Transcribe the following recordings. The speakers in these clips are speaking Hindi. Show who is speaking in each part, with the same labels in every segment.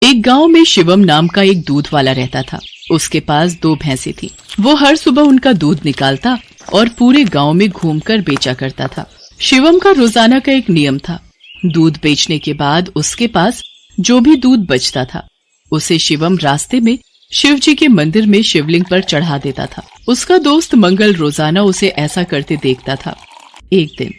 Speaker 1: एक गांव में शिवम नाम का एक दूध वाला रहता था। उसके पास 2 भैंसें थी। वो हर सुबह उनका दूध निकालता और पूरे गांव में घूमकर बेचा करता था। शिवम का रोजाना का एक नियम था। दूध बेचने के बाद उसके पास जो भी दूध बचता था उसे शिवम रास्ते में शिव जी के मंदिर में शिवलिंग पर चढ़ा देता था। उसका दोस्त मंगल रोजाना उसे ऐसा करते देखता था। एक दिन,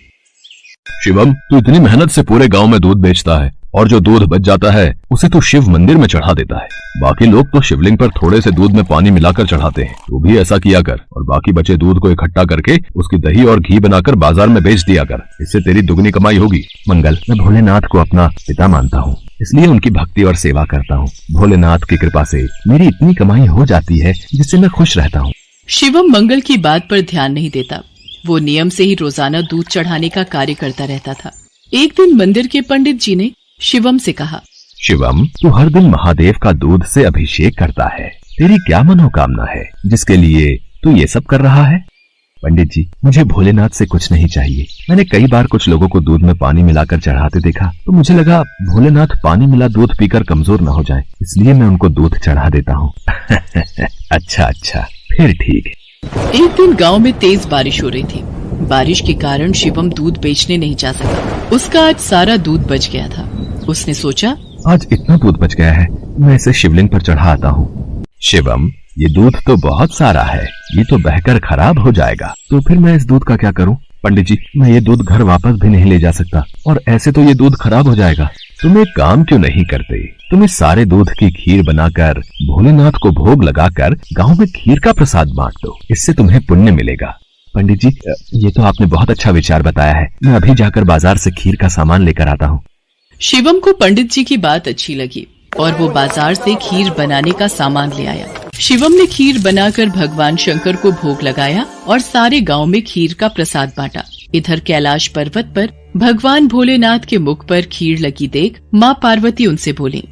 Speaker 2: शिवम, तू इतनी मेहनत से पूरे गांव में दूध बेचता है और जो दूध बच जाता है उसे तू शिव मंदिर में चढ़ा देता है। बाकी लोग तो शिवलिंग पर थोड़े से दूध में पानी मिलाकर चढ़ाते हैं। तू भी ऐसा किया कर और बाकी बचे दूध को इकट्ठा करके उसकी दही और घी बनाकर बाजार में बेच दिया कर। इससे तेरी दुगनी कमाई होगी।
Speaker 3: मंगल, मैं भोलेनाथ को अपना पिता मानता हूँ, इसलिए उनकी भक्ति और सेवा करता हूँ। भोलेनाथ की कृपा से मेरी इतनी कमाई हो जाती है जिससे मैं खुश रहता हूँ।
Speaker 1: शिवम मंगल की बात पर ध्यान नहीं देता। वो नियम से ही रोजाना दूध चढ़ाने का कार्य करता रहता था। एक दिन मंदिर के पंडित जी ने शिवम से कहा,
Speaker 3: शिवम, तू हर दिन महादेव का दूध से अभिषेक करता है। तेरी क्या मनोकामना है जिसके लिए तू ये सब कर रहा है? पंडित जी, मुझे भोलेनाथ से कुछ नहीं चाहिए। मैंने कई बार कुछ लोगों को दूध में पानी मिलाकर चढ़ाते देखा तो मुझे लगा भोलेनाथ पानी मिला दूध पीकर कमजोर न हो जाए, इसलिए मैं उनको दूध चढ़ा देता हूँ। अच्छा, फिर ठीक है।
Speaker 1: एक दिन गांव में तेज बारिश हो रही थी। बारिश के कारण शिवम दूध बेचने नहीं जा सका। उसका आज सारा दूध बच गया था। उसने सोचा,
Speaker 3: आज इतना दूध बच गया है, मैं इसे शिवलिंग पर चढ़ा आता हूँ। शिवम, ये दूध तो बहुत सारा है, ये तो बहकर खराब हो जाएगा। तो फिर मैं इस दूध का क्या करूँ? पंडित जी, मैं ये दूध घर वापस भी नहीं ले जा सकता और ऐसे तो ये दूध खराब हो जाएगा। तुम एक काम क्यों नहीं करते? तुम इस सारे दूध की खीर बनाकर भोलेनाथ को भोग लगाकर गांव में खीर का प्रसाद बांट दो, इससे तुम्हें पुण्य मिलेगा। पंडित जी, ये तो आपने बहुत अच्छा विचार बताया है। मैं अभी जाकर बाजार से खीर का सामान लेकर आता हूँ।
Speaker 1: शिवम को पंडित जी की बात अच्छी लगी और वो बाजार से खीर बनाने का सामान ले आया। शिवम ने खीर बनाकर भगवान शंकर को भोग लगाया और सारे गांव में खीर का प्रसाद बांटा। इधर कैलाश पर्वत पर भगवान भोलेनाथ के मुख पर खीर लगी देख माँ पार्वती उनसे बोली,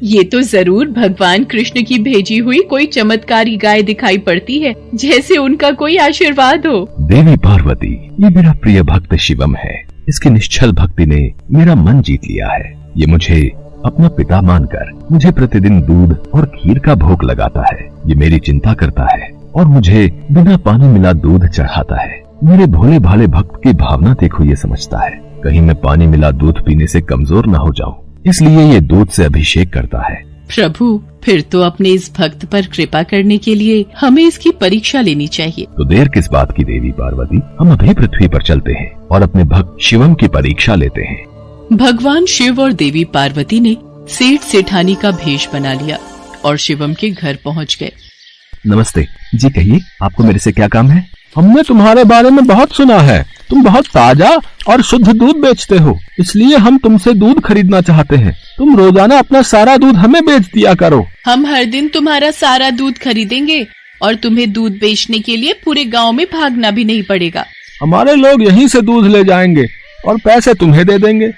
Speaker 1: ये तो जरूर भगवान कृष्ण की भेजी हुई कोई चमत्कारी गाय दिखाई पड़ती है, जैसे उनका कोई आशीर्वाद हो।
Speaker 3: देवी पार्वती, ये मेरा प्रिय भक्त शिवम है। इसकी निश्चल भक्ति ने मेरा मन जीत लिया है। ये मुझे अपना पिता मानकर मुझे प्रतिदिन दूध और खीर का भोग लगाता है। ये मेरी चिंता करता है और मुझे बिना पानी मिला दूध चढ़ाता है। मेरे भोले भाले भक्त की भावना देखो, ये समझता है कहीं मैं पानी मिला दूध पीने से कमजोर न हो जाऊं, इसलिए ये दूध से अभिषेक करता है।
Speaker 1: प्रभु, फिर तो अपने इस भक्त पर कृपा करने के लिए हमें इसकी परीक्षा लेनी चाहिए।
Speaker 3: तो देर किस बात की देवी पार्वती, हम अभी पृथ्वी पर चलते हैं और अपने भक्त शिवम की परीक्षा लेते हैं।
Speaker 1: भगवान शिव और देवी पार्वती ने सेठ सेठानी का भेष बना लिया और शिवम के घर पहुंच गए।
Speaker 3: नमस्ते जी, कहिए आपको मेरे से क्या काम है?
Speaker 2: हमने तुम्हारे बारे में बहुत सुना है। तुम बहुत ताजा और शुद्ध दूध बेचते हो, इसलिए हम तुमसे दूध खरीदना चाहते हैं। तुम रोजाना अपना सारा दूध हमें बेच दिया करो।
Speaker 1: हम हर दिन तुम्हारा सारा दूध खरीदेंगे और तुम्हें दूध बेचने के लिए पूरे गांव में भागना भी नहीं पड़ेगा।
Speaker 2: हमारे लोग यहीं से दूध ले जाएंगे और पैसे तुम्हें दे देंगे।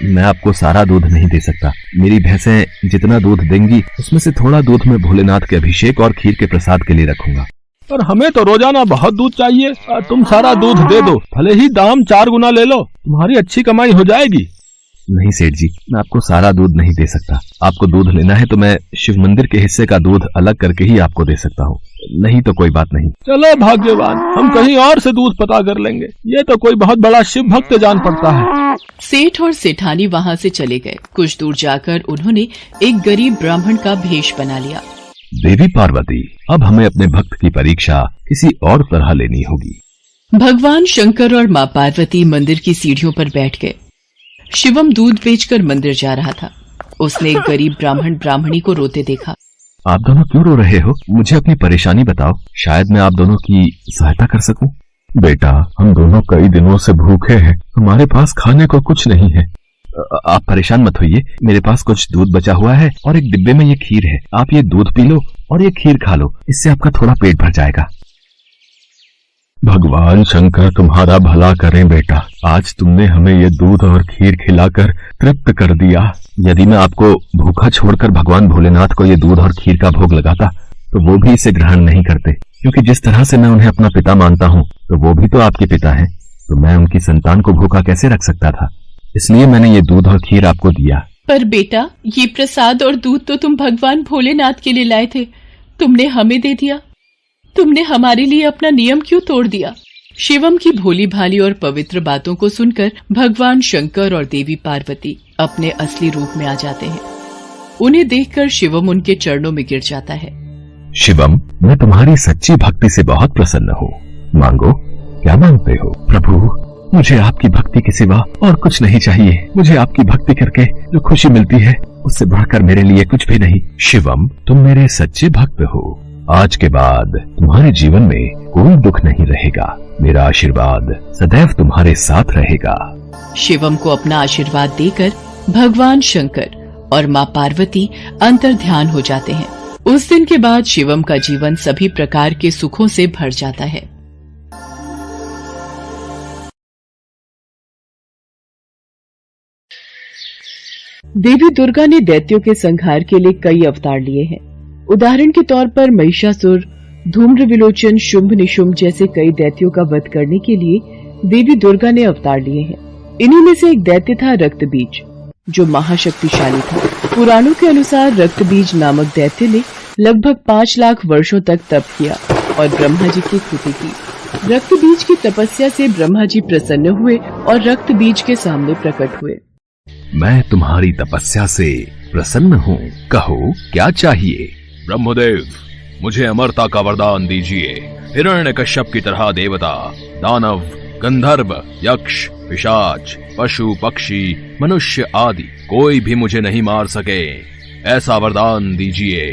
Speaker 3: मैं आपको सारा दूध नहीं दे सकता। मेरी भैंसें जितना दूध देंगी उसमें से थोड़ा दूध मैं भोलेनाथ के अभिषेक और खीर के प्रसाद के लिए रखूंगा।
Speaker 2: पर हमें तो रोजाना बहुत दूध चाहिए। तुम सारा दूध दे दो, भले ही दाम 4 गुना ले लो, तुम्हारी अच्छी कमाई हो जाएगी।
Speaker 3: नहीं सेठ जी, मैं आपको सारा दूध नहीं दे सकता। आपको दूध लेना है तो मैं शिव मंदिर के हिस्से का दूध अलग करके ही आपको दे सकता हूँ, नहीं तो कोई बात नहीं।
Speaker 2: चलो भाग्यवान, हम कहीं और से दूध पता कर लेंगे। ये तो कोई बहुत बड़ा शिव भक्त जान पड़ता है।
Speaker 1: सेठ और सेठानी वहाँ से चले गए। कुछ दूर जाकर उन्होंने एक गरीब ब्राह्मण का भेष बना लिया।
Speaker 3: देवी पार्वती, अब हमें अपने भक्त की परीक्षा किसी और तरह लेनी होगी।
Speaker 1: भगवान शंकर और माँ पार्वती मंदिर की सीढ़ियों पर बैठ गए। शिवम दूध बेचकर मंदिर जा रहा था। उसने एक गरीब ब्राह्मण ब्राह्मणी को रोते देखा।
Speaker 3: आप दोनों क्यों रो रहे हो? मुझे अपनी परेशानी बताओ, शायद मैं आप दोनों की सहायता कर सकूं।
Speaker 2: बेटा, हम दोनों कई दिनों से भूखे हैं, हमारे पास खाने को कुछ नहीं है।
Speaker 3: आप परेशान मत होइए, मेरे पास कुछ दूध बचा हुआ है और एक डिब्बे में ये खीर है। आप ये दूध पी लो और ये खीर खा लो, इससे आपका थोड़ा पेट भर जाएगा।
Speaker 2: भगवान शंकर तुम्हारा भला करें बेटा, आज तुमने हमें ये दूध और खीर खिलाकर तृप्त कर दिया।
Speaker 3: यदि मैं आपको भूखा छोड़कर भगवान भोलेनाथ को ये दूध और खीर का भोग लगाता तो वो भी इसे ग्रहण नहीं करते, क्योंकि जिस तरह से मैं उन्हें अपना पिता मानता हूँ तो वो भी तो आपके पिता हैं। तो मैं उनकी संतान को भूखा कैसे रख सकता था, इसलिए मैंने ये दूध और खीर आपको दिया।
Speaker 1: पर बेटा, ये प्रसाद और दूध तो तुम भगवान भोलेनाथ के लिए लाए थे, तुमने हमें दे दिया। तुमने हमारे लिए अपना नियम क्यों तोड़ दिया? शिवम की भोली भाली और पवित्र बातों को सुनकर भगवान शंकर और देवी पार्वती अपने असली रूप में आ जाते हैं। उन्हें देखकर शिवम उनके चरणों में गिर जाता है।
Speaker 3: शिवम, मैं तुम्हारी सच्ची भक्ति से बहुत प्रसन्न हूँ। मांगो, क्या मांगते हो? प्रभु, मुझे आपकी भक्ति के सिवा और कुछ नहीं चाहिए। मुझे आपकी भक्ति करके जो खुशी मिलती है, उससे बढ़कर मेरे लिए कुछ भी नहीं। शिवम, तुम मेरे सच्चे भक्त हो। आज के बाद तुम्हारे जीवन में कोई दुख नहीं रहेगा। मेरा आशीर्वाद सदैव तुम्हारे साथ रहेगा।
Speaker 1: शिवम को अपना आशीर्वाद देकर भगवान शंकर और माँ पार्वती अंतर्ध्यान हो जाते हैं। उस दिन के बाद शिवम का जीवन सभी प्रकार के सुखों से भर जाता है। देवी दुर्गा ने दैत्यों के संहार के लिए कई अवतार लिए हैं। उदाहरण के तौर पर महिषासुर, धूम्र विलोचन, शुंभ निशुंभ जैसे कई दैत्यों का वध करने के लिए देवी दुर्गा ने अवतार लिए हैं। इन्हीं में से एक दैत्य था रक्तबीज, जो महाशक्तिशाली था। पुराणों के अनुसार रक्तबीज नामक दैत्य ने लगभग 5 लाख वर्षों तक तप किया और ब्रह्मा जी की स्तुति की। रक्तबीज की तपस्या से ब्रह्मा जी प्रसन्न हुए और रक्तबीज के सामने प्रकट हुए।
Speaker 3: मैं तुम्हारी तपस्या से प्रसन्न हूँ, कहो क्या चाहिए?
Speaker 2: ब्रह्मदेव, मुझे अमरता का वरदान दीजिए। हिरण्यकश्यप की तरह देवता, दानव, गंधर्व, यक्ष, पिशाच, पशु, पक्षी, मनुष्य आदि कोई भी मुझे नहीं मार सके, ऐसा वरदान दीजिए।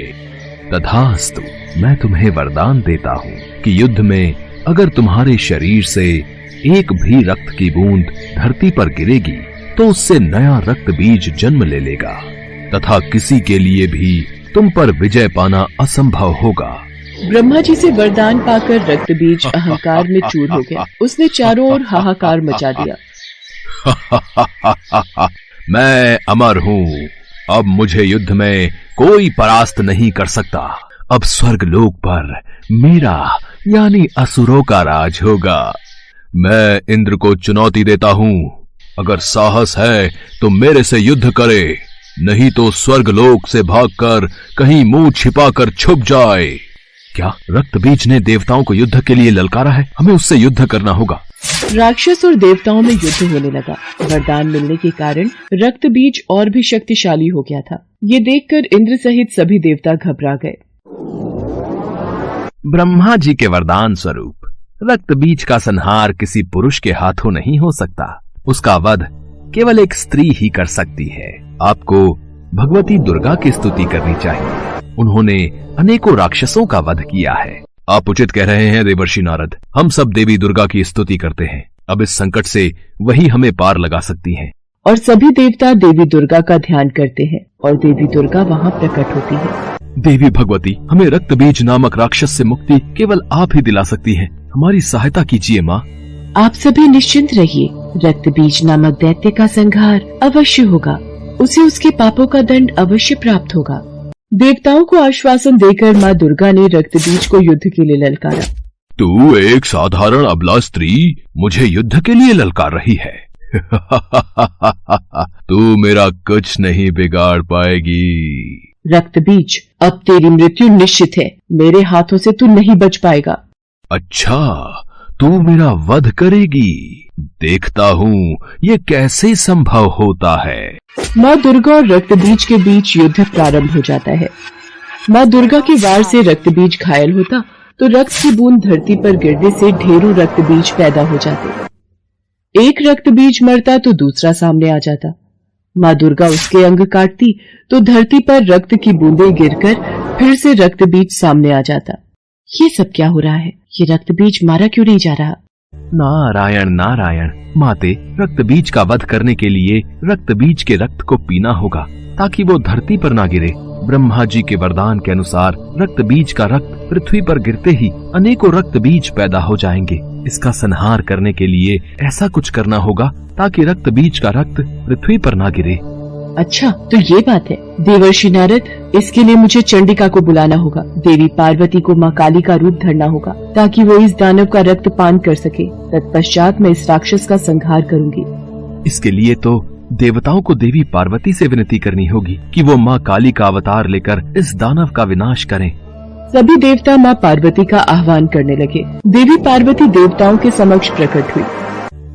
Speaker 3: तथास्तु, मैं तुम्हें वरदान देता हूँ कि युद्ध में अगर तुम्हारे शरीर से एक भी रक्त की बूंद धरती पर गिरेगी तो उससे नया रक्त बीज जन्म ले लेगा तथा किसी के लिए भी तुम पर विजय पाना असंभव होगा।
Speaker 1: ब्रह्मा जी से वरदान पाकर रक्तबीज अहंकार में चूर हो गया। उसने चारों ओर हाहाकार मचा दिया।
Speaker 3: मैं अमर हूँ, अब मुझे युद्ध में कोई परास्त नहीं कर सकता। अब स्वर्ग लोक पर मेरा यानी असुरों का राज होगा। मैं इंद्र को चुनौती देता हूँ, अगर साहस है तो मेरे से युद्ध करे, नहीं तो स्वर्ग लोक से भागकर कहीं मुंह छिपाकर छुप जाए। क्या रक्तबीज ने देवताओं को युद्ध के लिए ललकारा है? हमें उससे युद्ध करना होगा।
Speaker 1: राक्षस और देवताओं में युद्ध होने लगा। वरदान मिलने के कारण रक्तबीज और भी शक्तिशाली हो गया था। ये देखकर इंद्र सहित सभी देवता घबरा गए।
Speaker 3: ब्रह्मा जी के वरदान स्वरूप रक्तबीज का संहार किसी पुरुष के हाथों नहीं हो सकता। उसका वध केवल एक स्त्री ही कर सकती है। आपको भगवती दुर्गा की स्तुति करनी चाहिए। उन्होंने अनेकों राक्षसों का वध किया है।
Speaker 2: आप उचित कह रहे हैं देवर्षि नारद। हम सब देवी दुर्गा की स्तुति करते हैं। अब इस संकट से वही हमें पार लगा सकती हैं।
Speaker 1: और सभी देवता देवी दुर्गा का ध्यान करते हैं और देवी दुर्गा वहाँ प्रकट होती है।
Speaker 2: देवी भगवती, हमें रक्तबीज नामक राक्षस से मुक्ति केवल आप ही दिला सकती हैं। हमारी सहायता कीजिए माँ।
Speaker 1: आप सभी निश्चिंत रहिए, रक्तबीज नामक दैत्य का संहार अवश्य होगा। उसे उसके पापों का दंड अवश्य प्राप्त होगा। देवताओं को आश्वासन देकर माँ दुर्गा ने रक्तबीज को युद्ध के लिए ललकारा।
Speaker 2: तू एक साधारण अबला स्त्री मुझे युद्ध के लिए ललकार रही है। तू मेरा कुछ नहीं बिगाड़ पाएगी।
Speaker 1: रक्तबीज, अब तेरी मृत्यु निश्चित है। मेरे हाथों से तू नहीं बच पाएगा।
Speaker 2: अच्छा, तू मेरा वध करेगी? देखता हूँ ये कैसे संभव होता है।
Speaker 1: माँ दुर्गा और रक्तबीज के बीच युद्ध प्रारंभ हो जाता है। माँ दुर्गा के वार से रक्तबीज घायल होता तो रक्त की बूंद धरती पर गिरने से ढेरों रक्तबीज पैदा हो जाते। एक रक्तबीज मरता तो दूसरा सामने आ जाता। माँ दुर्गा उसके अंग काटती तो धरती पर रक्त की बूंदें गिरकर फिर से रक्तबीज सामने आ जाता। ये सब क्या हो रहा है? ये रक्तबीज मारा क्यों नहीं जा रहा?
Speaker 3: नारायण नारायण। माते, रक्तबीज का वध करने के लिए रक्तबीज के रक्त को पीना होगा ताकि वो धरती पर ना गिरे। ब्रह्मा जी के वरदान के अनुसार रक्तबीज का रक्त पृथ्वी पर गिरते ही अनेकों रक्तबीज पैदा हो जाएंगे। इसका संहार करने के लिए ऐसा कुछ करना होगा ताकि रक्तबीज का रक्त पृथ्वी पर ना गिरे।
Speaker 1: अच्छा, तो ये बात है। देवर्षि नारद, इसके लिए मुझे चंडिका को बुलाना होगा। देवी पार्वती को माँ काली का रूप धरना होगा ताकि वो इस दानव का रक्त पान कर सके। तत्पश्चात मैं इस राक्षस का संहार करूंगी।
Speaker 3: इसके लिए तो देवताओं को देवी पार्वती से विनती करनी होगी कि वो माँ काली का अवतार लेकर इस दानव का विनाश करें।
Speaker 1: सभी देवता माँ पार्वती का आह्वान करने लगे। देवी पार्वती देवताओं के समक्ष प्रकट हुई।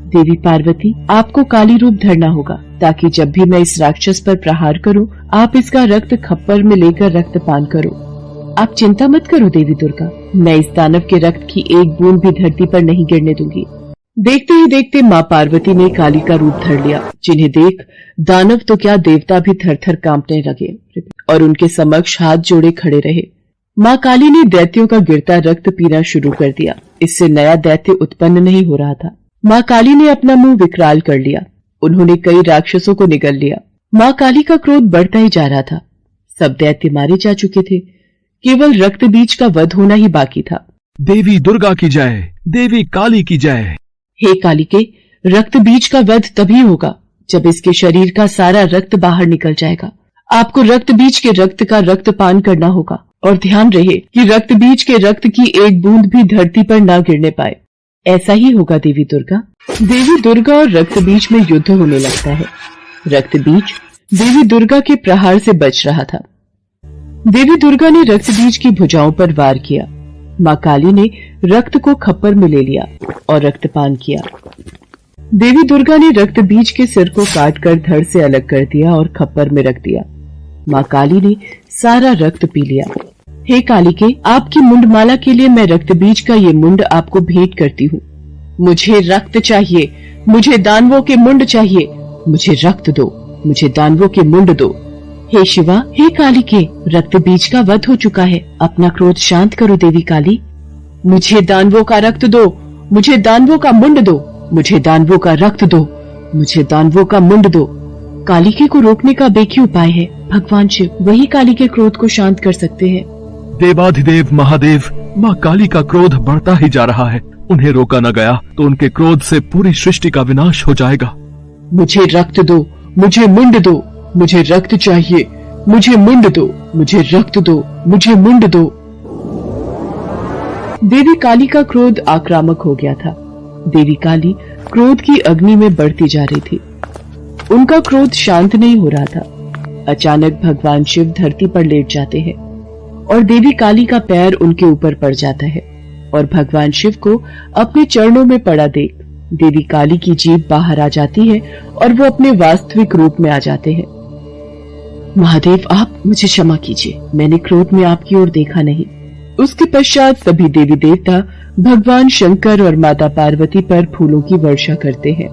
Speaker 1: देवी पार्वती, आपको काली रूप धरना होगा ताकि जब भी मैं इस राक्षस पर प्रहार करूं, आप इसका रक्त खप्पर में लेकर रक्तपान करो। आप चिंता मत करो देवी दुर्गा, मैं इस दानव के रक्त की एक बूंद भी धरती पर नहीं गिरने दूंगी। देखते ही देखते माँ पार्वती ने काली का रूप धर लिया, जिन्हें देख दानव तो क्या देवता भी थर थर कांपने लगे और उनके समक्ष हाथ जोड़े खड़े रहे। माँ काली ने दैत्यों का गिरता रक्त पीना शुरू कर दिया। इससे नया दैत्य उत्पन्न नहीं हो रहा था। माँ काली ने अपना मुंह विकराल कर लिया। उन्होंने कई राक्षसों को निगल लिया। माँ काली का क्रोध बढ़ता ही जा रहा था। सब दैत्य मारे जा चुके थे, केवल रक्त बीज का वध होना ही बाकी था।
Speaker 3: देवी दुर्गा की जय, देवी काली की जय।
Speaker 1: हे कालिके, रक्त बीज का वध तभी होगा जब इसके शरीर का सारा रक्त बाहर निकल जाएगा। आपको रक्त बीज के रक्त का रक्तपान करना होगा और ध्यान रहे कि रक्त बीज के रक्त की एक बूंद भी धरती पर न गिरने पाए। ऐसा ही होगा देवी दुर्गा। देवी दुर्गा और रक्त बीज में युद्ध होने लगता है। रक्त बीज देवी दुर्गा के प्रहार से बच रहा था। देवी दुर्गा ने रक्त बीज की भुजाओं पर वार किया। माँ काली ने रक्त को खप्पर में ले लिया और रक्तपान किया। देवी दुर्गा ने रक्त बीज के सिर को काटकर धड़ से अलग कर दिया और खप्पर में रख दिया। माँ काली ने सारा रक्त पी लिया। हे कालिके, आपकी मुंडमाला के लिए मैं रक्त बीज का ये मुंड आपको भेंट करती हूँ। मुझे रक्त चाहिए, मुझे दानवों के मुंड चाहिए, मुझे रक्त दो, मुझे दानवों के मुंड दो। हे शिवा, हे कालिके, रक्त बीज का वध हो चुका है, अपना क्रोध शांत करो देवी काली। मुझे दानवों का रक्त दो, मुझे दानवों का मुंड दो, मुझे दानवों का रक्त दो, मुझे दानवों का मुंड दो। कालिके को रोकने का एक ही उपाय है, भगवान शिव, वही काली के क्रोध को शांत कर सकते हैं।
Speaker 3: देवाधिदेव महादेव, माँ काली का क्रोध बढ़ता ही जा रहा है। उन्हें रोका न गया तो उनके क्रोध से पूरी सृष्टि का विनाश हो जाएगा।
Speaker 1: मुझे रक्त दो, मुझे मुंड दो, मुझे रक्त चाहिए, मुझे मुंड दो, मुझे रक्त दो, मुझे मुंड दो। देवी काली का क्रोध आक्रामक हो गया था। देवी काली क्रोध की अग्नि में बढ़ती जा रही थी। उनका क्रोध शांत नहीं हो रहा था। अचानक भगवान शिव धरती पर लेट जाते हैं और देवी काली का पैर उनके ऊपर पड़ जाता है और भगवान शिव को अपने चरणों में पड़ा देख देवी काली की जीभ बाहर आ जाती है और वो अपने वास्तविक रूप में आ जाते हैं। महादेव, आप मुझे क्षमा कीजिए, मैंने क्रोध में आपकी ओर देखा नहीं। उसके पश्चात सभी देवी देवता भगवान शंकर और माता पार्वती पर फूलों की वर्षा करते हैं।